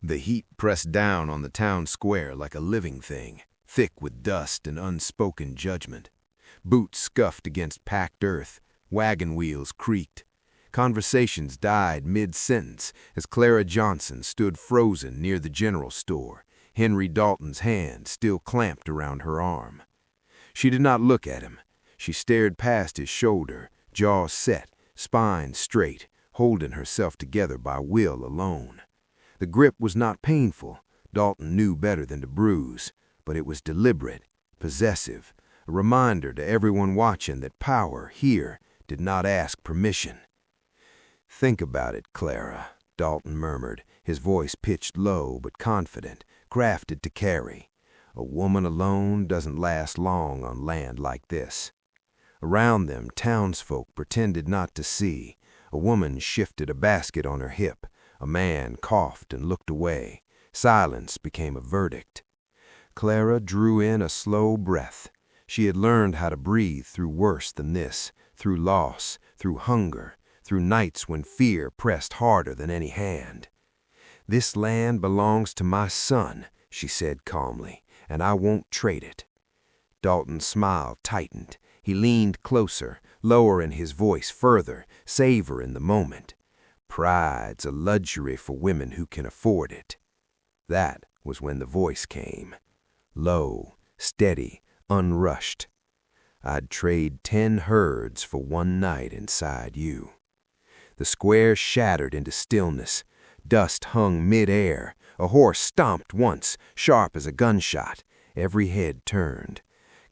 The heat pressed down on the town square like a living thing, thick with dust and unspoken judgment. Boots scuffed against packed earth, wagon wheels creaked. Conversations died mid-sentence as Clara Johnson stood frozen near the general store, Henry Dalton's hand still clamped around her arm. She did not look at him. She stared past his shoulder, jaw set, spine straight, holding herself together by will alone. The grip was not painful. Dalton knew better than to bruise, but it was deliberate, possessive, a reminder to everyone watching that power here did not ask permission. "Think about it, Clara," Dalton murmured, his voice pitched low but confident, crafted to carry. "A woman alone doesn't last long on land like this." Around them, townsfolk pretended not to see. A woman shifted a basket on her hip. A man coughed and looked away. Silence became a verdict. Clara drew in a slow breath. She had learned how to breathe through worse than this, through loss, through hunger, through nights when fear pressed harder than any hand. "This land belongs to my son," she said calmly, "and I won't trade it." Dalton's smile tightened. He leaned closer, lowering his voice further, savoring the moment. "Pride's a luxury for women who can afford it." That was when the voice came. Low, steady, unrushed. "I'd trade 10 herds for one night inside you." The square shattered into stillness. Dust hung mid-air. A horse stomped once, sharp as a gunshot. Every head turned.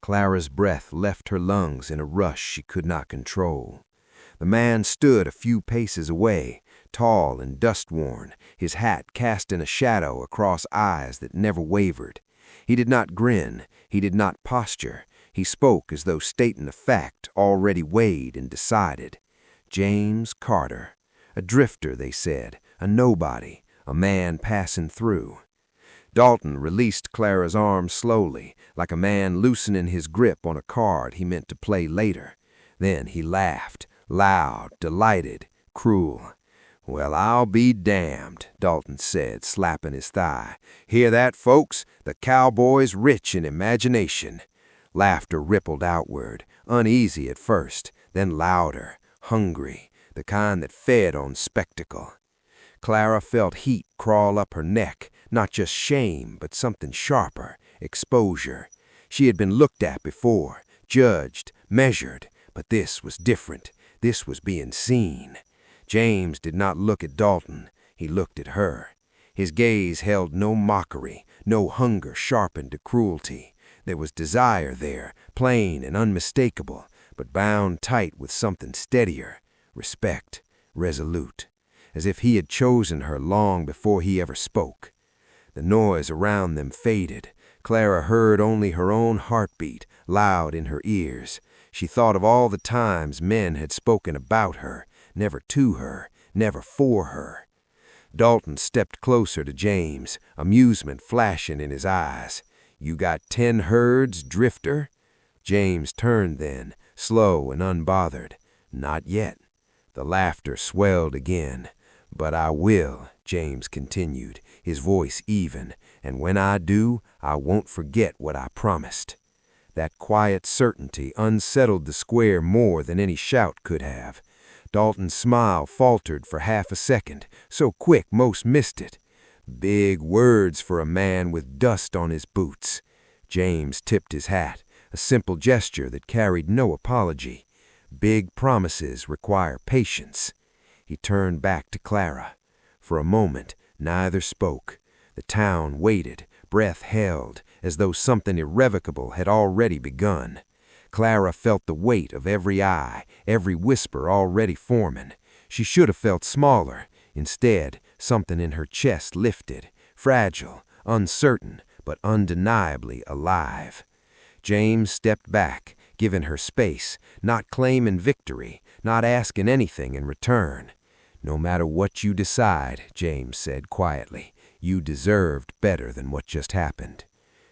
Clara's breath left her lungs in a rush she could not control. The man stood a few paces away, tall and dust-worn, his hat casting a shadow across eyes that never wavered. He did not grin, he did not posture. He spoke as though stating a fact already weighed and decided. James Carter. A drifter, they said, a nobody, a man passing through. Dalton released Clara's arm slowly, like a man loosening his grip on a card he meant to play later. Then he laughed, loud, delighted, cruel. "Well, I'll be damned," Dalton said, slapping his thigh. "Hear that, folks? The cowboy's rich in imagination." Laughter rippled outward, uneasy at first, then louder, hungry, the kind that fed on spectacle. Clara felt heat crawl up her neck, not just shame, but something sharper, exposure. She had been looked at before, judged, measured, but this was different. This was being seen. James did not look at Dalton. He looked at her. His gaze held no mockery, no hunger sharpened to cruelty. There was desire there, plain and unmistakable, but bound tight with something steadier, respect, resolute, as if he had chosen her long before he ever spoke. The noise around them faded. Clara heard only her own heartbeat, loud in her ears. She thought of all the times men had spoken about her, never to her, never for her. Dalton stepped closer to James, amusement flashing in his eyes. "You got 10 herds, drifter?" James turned then, slow and unbothered. "Not yet." The laughter swelled again. "But I will," James continued, his voice even, "and when I do, I won't forget what I promised." That quiet certainty unsettled the square more than any shout could have. Dalton's smile faltered for half a second, so quick most missed it. Big words for a man with dust on his boots. James tipped his hat, a simple gesture that carried no apology. Big promises require patience. He turned back to Clara. For a moment, neither spoke. The town waited, breath held, as though something irrevocable had already begun. Clara felt the weight of every eye, every whisper already forming. She should have felt smaller. Instead, something in her chest lifted, fragile, uncertain, but undeniably alive. James stepped back, giving her space, not claiming victory, not asking anything in return. "No matter what you decide," James said quietly, "you deserved better than what just happened."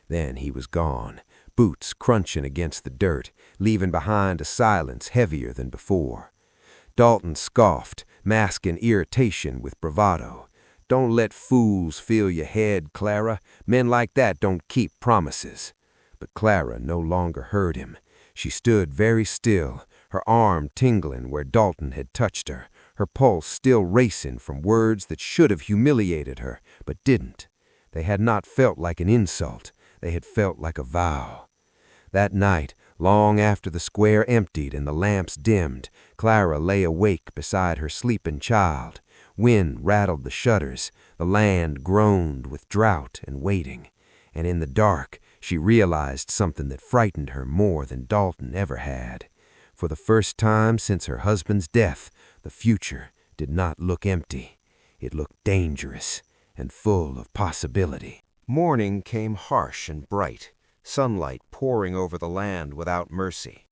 Then he was gone, boots crunching against the dirt, leaving behind a silence heavier than before. Dalton scoffed, masking irritation with bravado. Don't let fools fill your head, Clara. Men like that don't keep promises." But Clara no longer heard him. She stood very still, her arm tingling where Dalton had touched her, her pulse still racing from words that should have humiliated her, but didn't. They had not felt like an insult. They had felt like a vow. That night, long after the square emptied and the lamps dimmed, Clara lay awake beside her sleeping child. Wind rattled the shutters, the land groaned with drought and waiting, and in the dark she realized something that frightened her more than Dalton ever had. For the first time since her husband's death, the future did not look empty. It looked dangerous and full of possibility. Morning came harsh and bright, sunlight pouring over the land without mercy.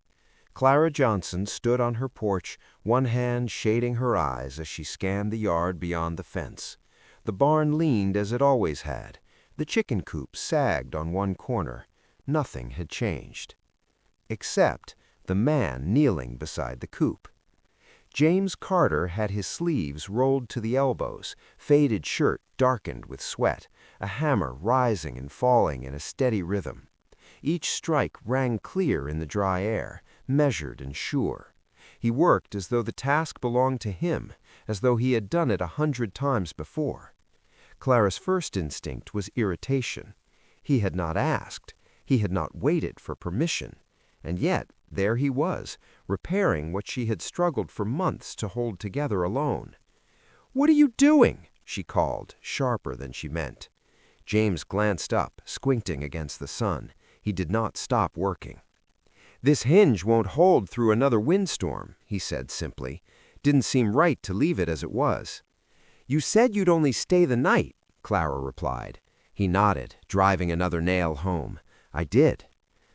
Clara Johnson stood on her porch, one hand shading her eyes as she scanned the yard beyond the fence. The barn leaned as it always had. The chicken coop sagged on one corner. Nothing had changed. Except the man kneeling beside the coop. James Carter had his sleeves rolled to the elbows, faded shirt darkened with sweat, a hammer rising and falling in a steady rhythm. Each strike rang clear in the dry air, measured and sure. He worked as though the task belonged to him, as though he had done it 100 times before. Clara's first instinct was irritation. He had not asked. He had not waited for permission. And yet, there he was, repairing what she had struggled for months to hold together alone. "What are you doing?" she called, sharper than she meant. James glanced up, squinting against the sun. He did not stop working. "This hinge won't hold through another windstorm," he said simply. "Didn't seem right to leave it as it was." "You said you'd only stay the night," Clara replied. He nodded, driving another nail home. "I did."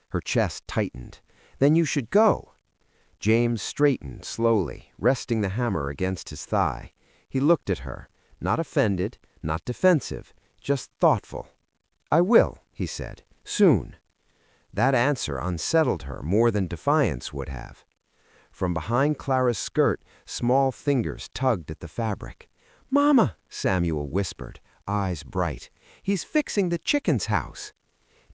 Her chest tightened. "Then you should go." James straightened slowly, resting the hammer against his thigh. He looked at her, not offended, not defensive, just thoughtful. "I will," he said, "soon." That answer unsettled her more than defiance would have. From behind Clara's skirt, small fingers tugged at the fabric. "Mama," Samuel whispered, eyes bright. "He's fixing the chicken's house."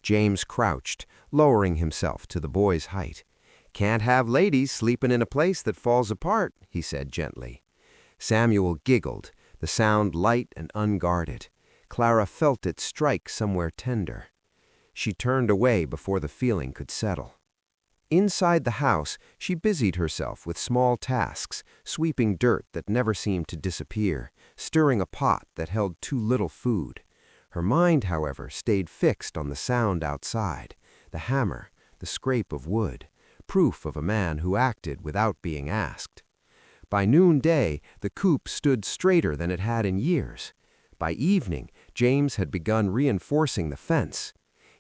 James crouched, lowering himself to the boy's height. "Can't have ladies sleeping in a place that falls apart," he said gently. Samuel giggled, the sound light and unguarded. Clara felt it strike somewhere tender. She turned away before the feeling could settle. Inside the house, she busied herself with small tasks, sweeping dirt that never seemed to disappear, stirring a pot that held too little food. Her mind, however, stayed fixed on the sound outside, the hammer, the scrape of wood, proof of a man who acted without being asked. By noonday, the coop stood straighter than it had in years. By evening, James had begun reinforcing the fence.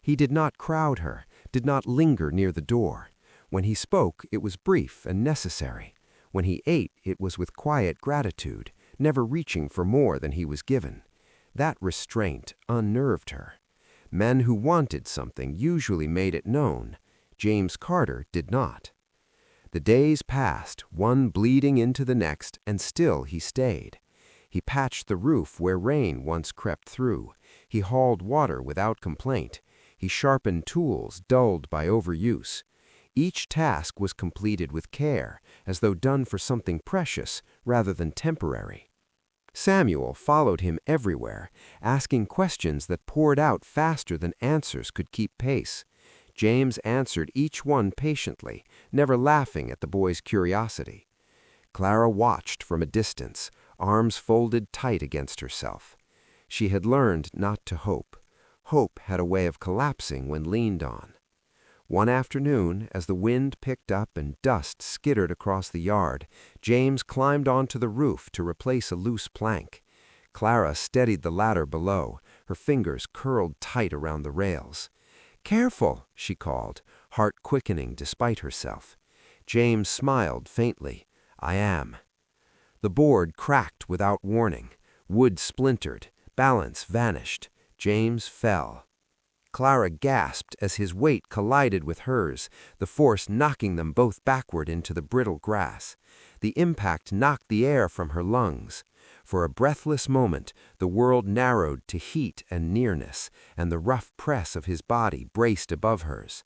He did not crowd her, did not linger near the door. When he spoke, it was brief and necessary. When he ate, it was with quiet gratitude, never reaching for more than he was given. That restraint unnerved her. Men who wanted something usually made it known. James Carter did not. The days passed, one bleeding into the next, and still he stayed. He patched the roof where rain once crept through. He hauled water without complaint. He sharpened tools dulled by overuse. Each task was completed with care, as though done for something precious rather than temporary. Samuel followed him everywhere, asking questions that poured out faster than answers could keep pace. James answered each one patiently, never laughing at the boy's curiosity. Clara watched from a distance, arms folded tight against herself. She had learned not to hope. Hope had a way of collapsing when leaned on. One afternoon, as the wind picked up and dust skittered across the yard, James climbed onto the roof to replace a loose plank. Clara steadied the ladder below, her fingers curled tight around the rails. "Careful," she called, heart quickening despite herself. James smiled faintly. "I am." The board cracked without warning. Wood splintered. Balance vanished. James fell. Clara gasped as his weight collided with hers, the force knocking them both backward into the brittle grass. The impact knocked the air from her lungs. For a breathless moment, the world narrowed to heat and nearness, and the rough press of his body braced above hers.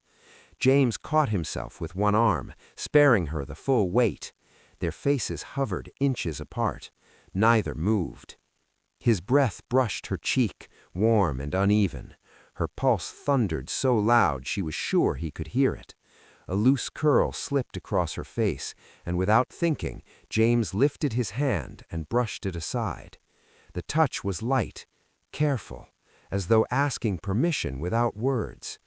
James caught himself with one arm, sparing her the full weight. Their faces hovered inches apart. Neither moved. His breath brushed her cheek, warm and uneven. Her pulse thundered so loud she was sure he could hear it. A loose curl slipped across her face, and without thinking, James lifted his hand and brushed it aside. The touch was light, careful, as though asking permission without words.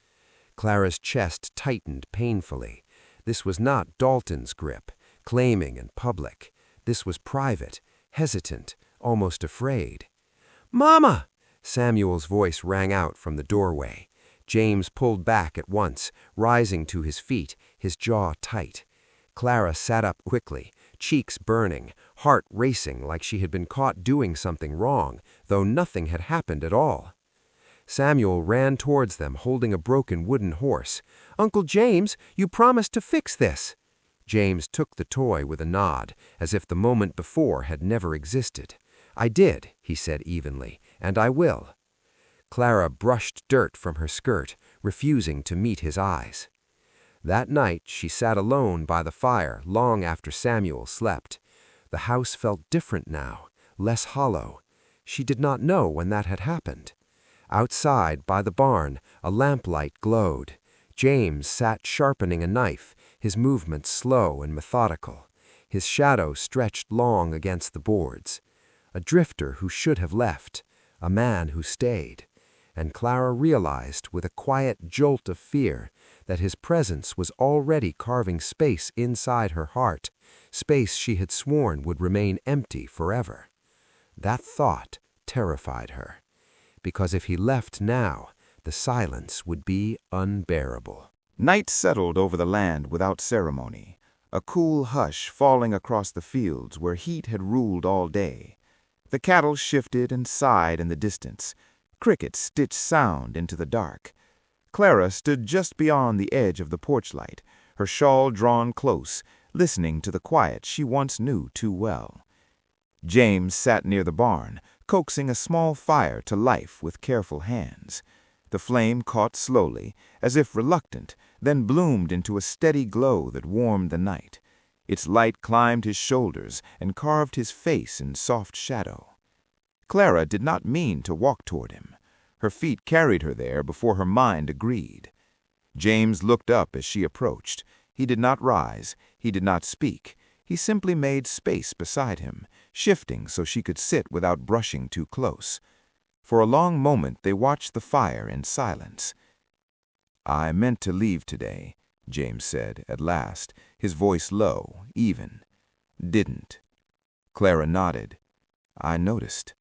Clara's chest tightened painfully. This was not Dalton's grip, claiming and public. This was private, hesitant, almost afraid. "Mama!" Samuel's voice rang out from the doorway. James pulled back at once, rising to his feet, his jaw tight. Clara sat up quickly, cheeks burning, heart racing like she had been caught doing something wrong, though nothing had happened at all. Samuel ran towards them holding a broken wooden horse. "Uncle James, you promised to fix this." James took the toy with a nod, as if the moment before had never existed. "I did," he said evenly, "and I will." Clara brushed dirt from her skirt, refusing to meet his eyes. That night she sat alone by the fire long after Samuel slept. The house felt different now, less hollow. She did not know when that had happened. Outside, by the barn, a lamplight glowed. James sat sharpening a knife, his movements slow and methodical. His shadow stretched long against the boards. A drifter who should have left, a man who stayed. And Clara realized, with a quiet jolt of fear, that his presence was already carving space inside her heart, space she had sworn would remain empty forever. That thought terrified her, because if he left now, the silence would be unbearable. Night settled over the land without ceremony, a cool hush falling across the fields where heat had ruled all day. The cattle shifted and sighed in the distance. Crickets stitched sound into the dark. Clara stood just beyond the edge of the porch light, her shawl drawn close, listening to the quiet she once knew too well. James sat near the barn, coaxing a small fire to life with careful hands. The flame caught slowly, as if reluctant, then bloomed into a steady glow that warmed the night. Its light climbed his shoulders and carved his face in soft shadow. Clara did not mean to walk toward him. Her feet carried her there before her mind agreed. James looked up as she approached. He did not rise. He did not speak. He simply made space beside him, shifting so she could sit without brushing too close. For a long moment they watched the fire in silence. "I meant to leave today," James said at last, his voice low, even. "Didn't." Clara nodded. "I noticed."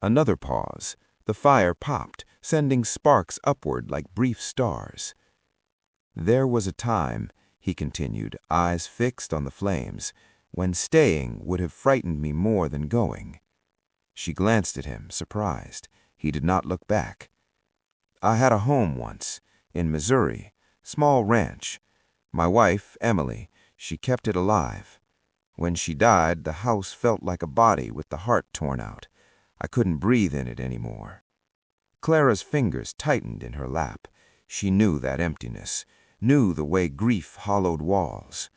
Another pause. The fire popped, sending sparks upward like brief stars. "There was a time," he continued, eyes fixed on the flames, "when staying would have frightened me more than going." She glanced at him, surprised. He did not look back. "I had a home once, in Missouri, small ranch. My wife, Emily, she kept it alive. When she died, the house felt like a body with the heart torn out. I couldn't breathe in it anymore." Clara's fingers tightened in her lap. She knew that emptiness, knew the way grief hollowed walls.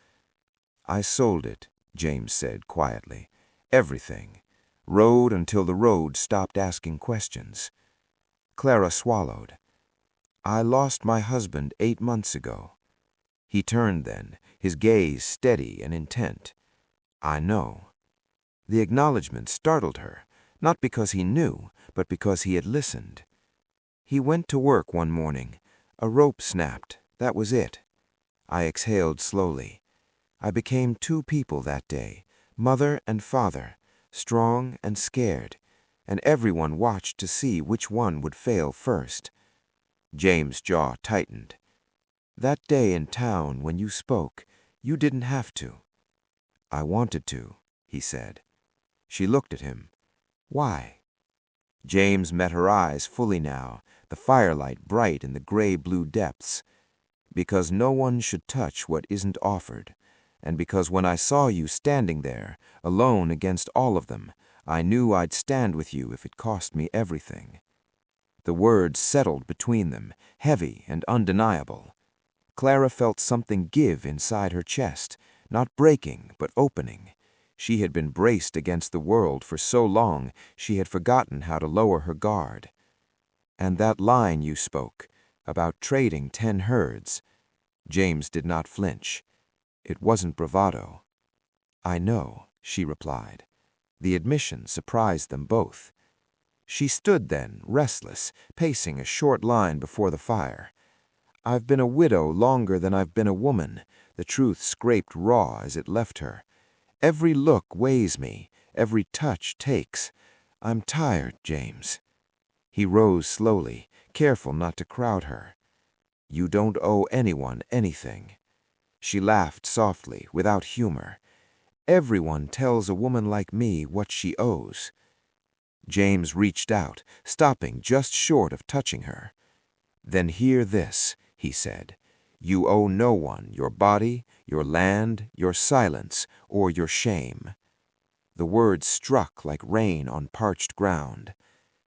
"I sold it," James said quietly. "Everything. Rode until the road stopped asking questions." Clara swallowed. "I lost my husband 8 months ago." He turned then, his gaze steady and intent. "I know." The acknowledgment startled her, not because he knew, but because he had listened. "He went to work one morning. A rope snapped. That was it." I exhaled slowly. I became two people that day, mother and father, strong and scared, and everyone watched to see which one would fail first. James' jaw tightened. "That day in town when you spoke, you didn't have to." "I wanted to," he said. She looked at him. "Why?" James met her eyes fully now, the firelight bright in the gray-blue depths. Because no one should touch what isn't offered, and because when I saw you standing there, alone against all of them, I knew I'd stand with you if it cost me everything. The words settled between them, heavy and undeniable. Clara felt something give inside her chest, not breaking, but opening. She had been braced against the world for so long she had forgotten how to lower her guard. And that line you spoke, about trading 10 herds. James did not flinch. It wasn't bravado. I know, she replied. The admission surprised them both. She stood then, restless, pacing a short line before the fire. I've been a widow longer than I've been a woman. The truth scraped raw as it left her. Every look weighs me, every touch takes. I'm tired, James. He rose slowly, careful not to crowd her. You don't owe anyone anything. She laughed softly, without humor. Everyone tells a woman like me what she owes. James reached out, stopping just short of touching her. Then hear this, he said. You owe no one your body, your land, your silence, or your shame. The words struck like rain on parched ground.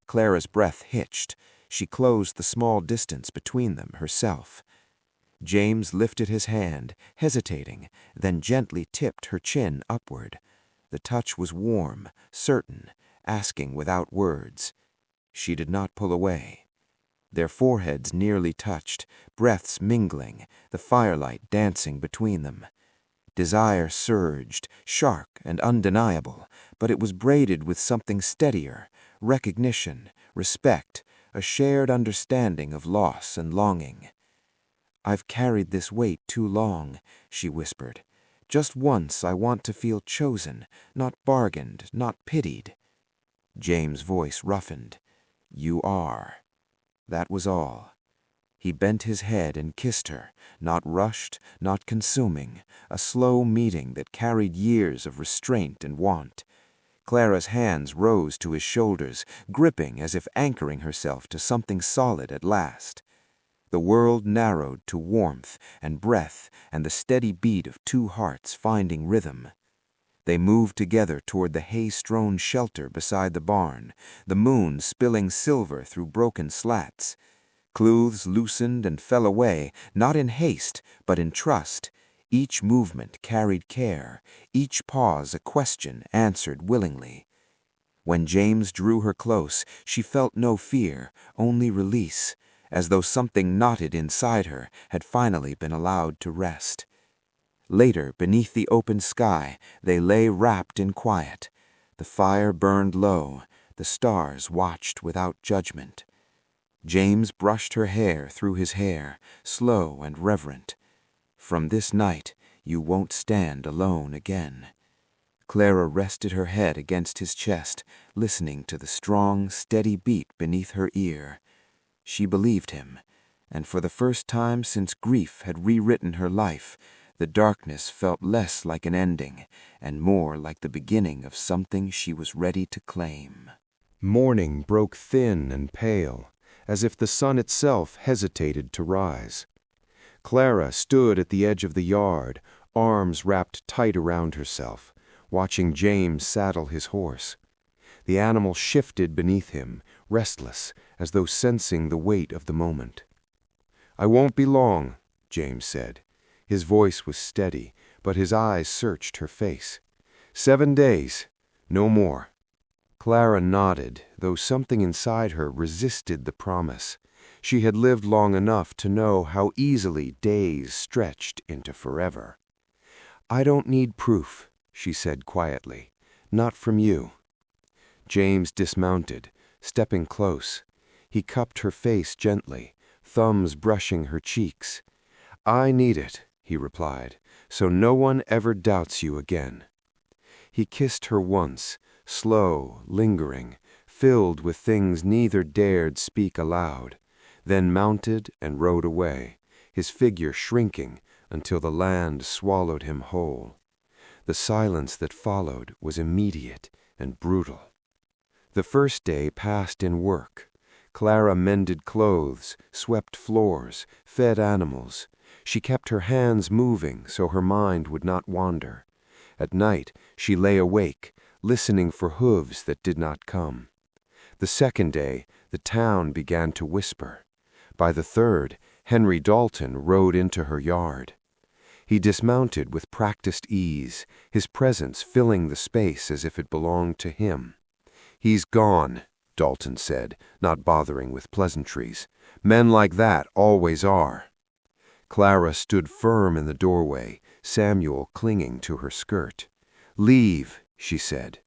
Clara's breath hitched. She closed the small distance between them herself. James lifted his hand, hesitating, then gently tipped her chin upward. The touch was warm, certain, asking without words. She did not pull away. Their foreheads nearly touched, breaths mingling, the firelight dancing between them. Desire surged, sharp and undeniable, but it was braided with something steadier, recognition, respect, a shared understanding of loss and longing. I've carried this weight too long, she whispered. Just once I want to feel chosen, not bargained, not pitied. James' voice roughened. You are. That was all. He bent his head and kissed her, not rushed, not consuming, a slow meeting that carried years of restraint and want. Clara's hands rose to his shoulders, gripping as if anchoring herself to something solid at last. The world narrowed to warmth and breath and the steady beat of two hearts finding rhythm. They moved together toward the hay-strewn shelter beside the barn, the moon spilling silver through broken slats. Clothes loosened and fell away, not in haste, but in trust. Each movement carried care, each pause a question answered willingly. When James drew her close, she felt no fear, only release, as though something knotted inside her had finally been allowed to rest. Later, beneath the open sky, they lay wrapped in quiet. The fire burned low, the stars watched without judgment. James brushed her hair through his hair, slow and reverent. From this night, you won't stand alone again. Clara rested her head against his chest, listening to the strong, steady beat beneath her ear. She believed him, and for the first time since grief had rewritten her life, the darkness felt less like an ending and more like the beginning of something she was ready to claim. Morning broke thin and pale, as if the sun itself hesitated to rise. Clara stood at the edge of the yard, arms wrapped tight around herself, watching James saddle his horse. The animal shifted beneath him, restless, as though sensing the weight of the moment. "I won't be long," James said. His voice was steady, but his eyes searched her face. 7 days, no more. Clara nodded, though something inside her resisted the promise. She had lived long enough to know how easily days stretched into forever. "I don't need proof," she said quietly. "Not from you." James dismounted, stepping close. He cupped her face gently, thumbs brushing her cheeks. "I need it," he replied, "so no one ever doubts you again." He kissed her once, slow, lingering, filled with things neither dared speak aloud, then mounted and rode away, his figure shrinking until the land swallowed him whole. The silence that followed was immediate and brutal. The first day passed in work. Clara mended clothes, swept floors, fed animals. She kept her hands moving so her mind would not wander. At night, she lay awake, listening for hooves that did not come. The second day, the town began to whisper. By the third, Henry Dalton rode into her yard. He dismounted with practiced ease, his presence filling the space as if it belonged to him. "He's gone," Dalton said, not bothering with pleasantries. "Men like that always are." Clara stood firm in the doorway, Samuel clinging to her skirt. "Leave," she said.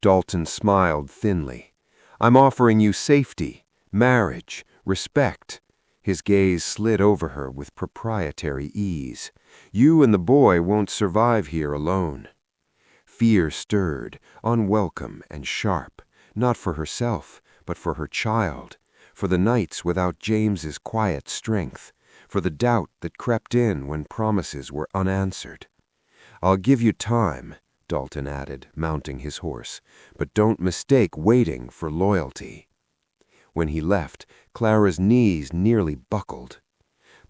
Dalton smiled thinly. "I'm offering you safety, marriage, respect." His gaze slid over her with proprietary ease. "You and the boy won't survive here alone." Fear stirred, unwelcome and sharp, not for herself, but for her child, for the nights without James's quiet strength, for the doubt that crept in when promises were unanswered. "I'll give you time," Dalton added, mounting his horse, "but don't mistake waiting for loyalty." When he left, Clara's knees nearly buckled.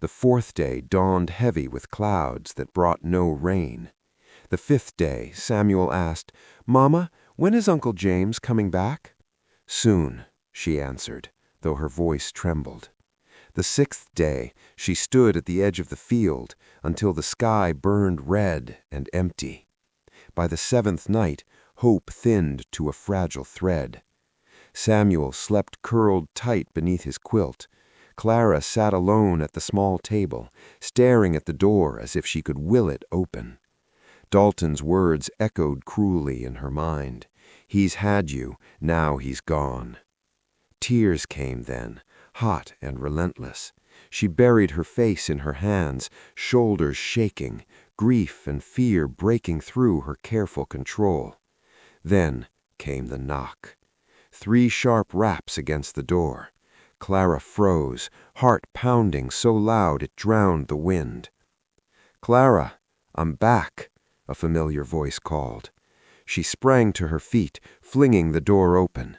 The fourth day dawned heavy with clouds that brought no rain. The fifth day, Samuel asked, "Mama, when is Uncle James coming back?" "Soon," she answered, though her voice trembled. The sixth day, she stood at the edge of the field until the sky burned red and empty. By the seventh night, hope thinned to a fragile thread. Samuel slept curled tight beneath his quilt. Clara sat alone at the small table, staring at the door as if she could will it open. Dalton's words echoed cruelly in her mind. "He's had you, now he's gone." Tears came then, hot and relentless. She buried her face in her hands, shoulders shaking, grief and fear breaking through her careful control. Then came the knock. 3 sharp raps against the door. Clara froze, heart pounding so loud it drowned the wind. "Clara, I'm back," a familiar voice called. She sprang to her feet, flinging the door open.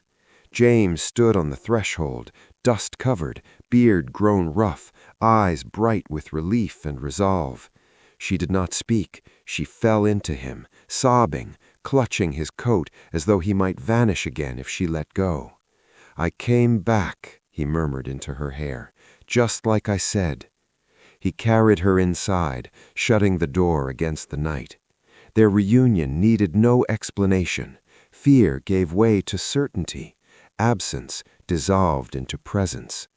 James stood on the threshold, dust-covered, beard grown rough, eyes bright with relief and resolve. She did not speak. She fell into him, sobbing, clutching his coat as though he might vanish again if she let go. "I came back," he murmured into her hair, "just like I said." He carried her inside, shutting the door against the night. Their reunion needed no explanation. Fear gave way to certainty. Absence dissolved into presence.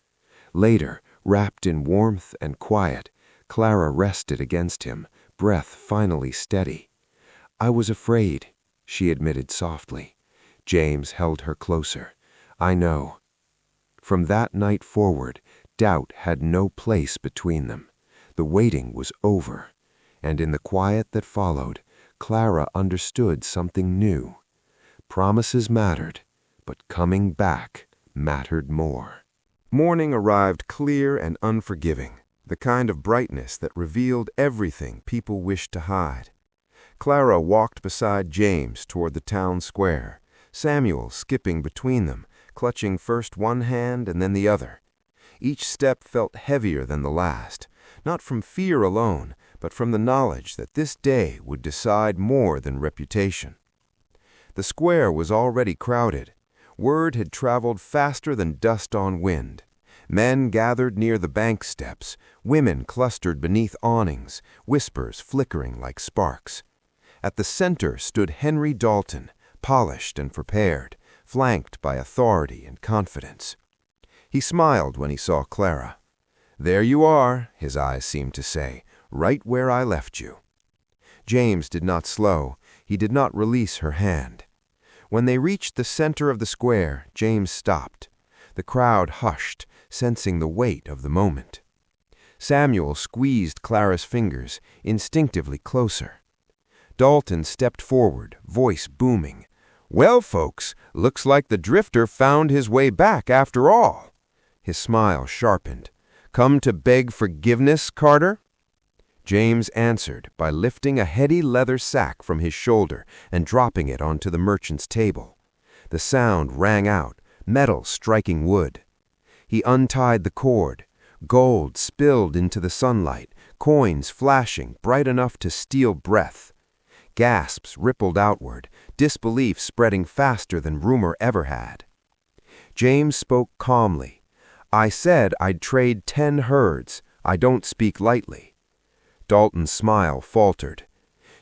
Later, wrapped in warmth and quiet, Clara rested against him, breath finally steady. "I was afraid," she admitted softly. James held her closer. "I know." From that night forward, doubt had no place between them. The waiting was over, and in the quiet that followed, Clara understood something new. Promises mattered, but coming back mattered more. Morning arrived clear and unforgiving, the kind of brightness that revealed everything people wished to hide. Clara walked beside James toward the town square, Samuel skipping between them, clutching first one hand and then the other. Each step felt heavier than the last, not from fear alone, but from the knowledge that this day would decide more than reputation. The square was already crowded. Word had traveled faster than dust on wind. Men gathered near the bank steps, women clustered beneath awnings, whispers flickering like sparks. At the center stood Henry Dalton, polished and prepared, flanked by authority and confidence. He smiled when he saw Clara. "There you are," his eyes seemed to say, "right where I left you." James did not slow. He did not release her hand. When they reached the center of the square, James stopped. The crowd hushed, sensing the weight of the moment. Samuel squeezed Clara's fingers, instinctively closer. Dalton stepped forward, voice booming. "Well, folks, looks like the drifter found his way back after all." His smile sharpened. "Come to beg forgiveness, Carter?" James answered by lifting a heady leather sack from his shoulder and dropping it onto the merchant's table. The sound rang out, metal striking wood. He untied the cord. Gold spilled into the sunlight, coins flashing bright enough to steal breath. Gasps rippled outward, disbelief spreading faster than rumor ever had. James spoke calmly. "I said I'd trade 10 herds. I don't speak lightly." Dalton's smile faltered.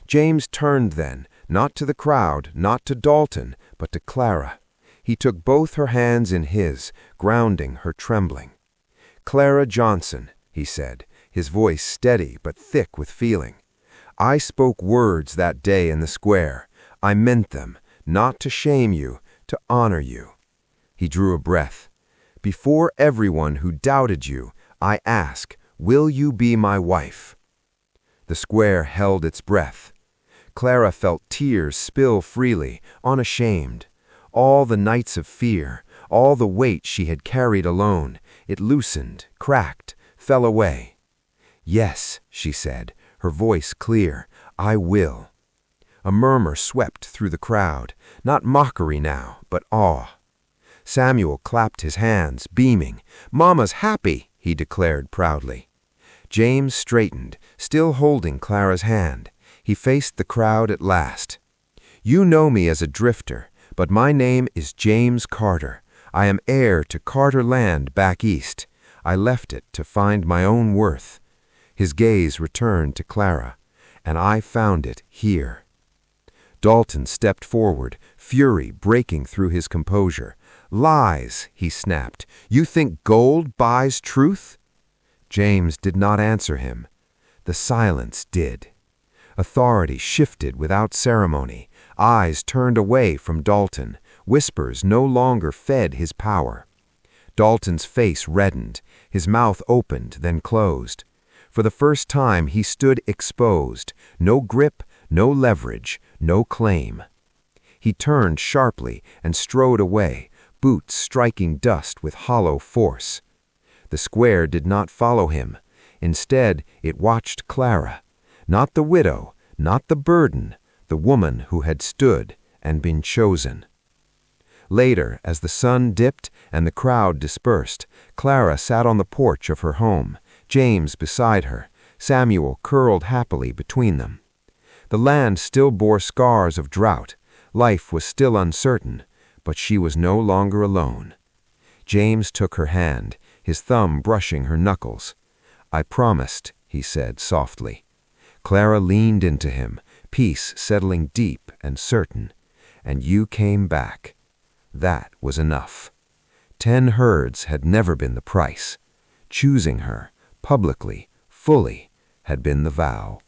James turned then, not to the crowd, not to Dalton, but to Clara. He took both her hands in his, grounding her trembling. "Clara Johnson," he said, his voice steady but thick with feeling. "I spoke words that day in the square. I meant them, not to shame you, to honor you." He drew a breath. "Before everyone who doubted you, I ask, will you be my wife?" The square held its breath. Clara felt tears spill freely, unashamed. All the nights of fear, all the weight she had carried alone, it loosened, cracked, fell away. "Yes," she said, her voice clear, "I will." A murmur swept through the crowd, not mockery now, but awe. Samuel clapped his hands, beaming. "Mama's happy," he declared proudly. James straightened, still holding Clara's hand. He faced the crowd at last. "You know me as a drifter, but my name is James Carter. I am heir to Carter land back east. I left it to find my own worth." His gaze returned to Clara. "And I found it here." Dalton stepped forward, fury breaking through his composure. "Lies," he snapped. "You think gold buys truth?" James did not answer him. The silence did. Authority shifted without ceremony. Eyes turned away from Dalton. Whispers no longer fed his power. Dalton's face reddened. His mouth opened, then closed. For the first time he stood exposed. No grip, no leverage, no claim. He turned sharply and strode away, boots striking dust with hollow force. The square did not follow him. Instead, it watched Clara. Not the widow, not the burden, the woman who had stood and been chosen. Later, as the sun dipped and the crowd dispersed, Clara sat on the porch of her home, James beside her, Samuel curled happily between them. The land still bore scars of drought. Life was still uncertain, but she was no longer alone. James took her hand, his thumb brushing her knuckles. "I promised," he said softly. Clara leaned into him, peace settling deep and certain. "And you came back." That was enough. 10 herds had never been the price. Choosing her, publicly, fully, had been the vow.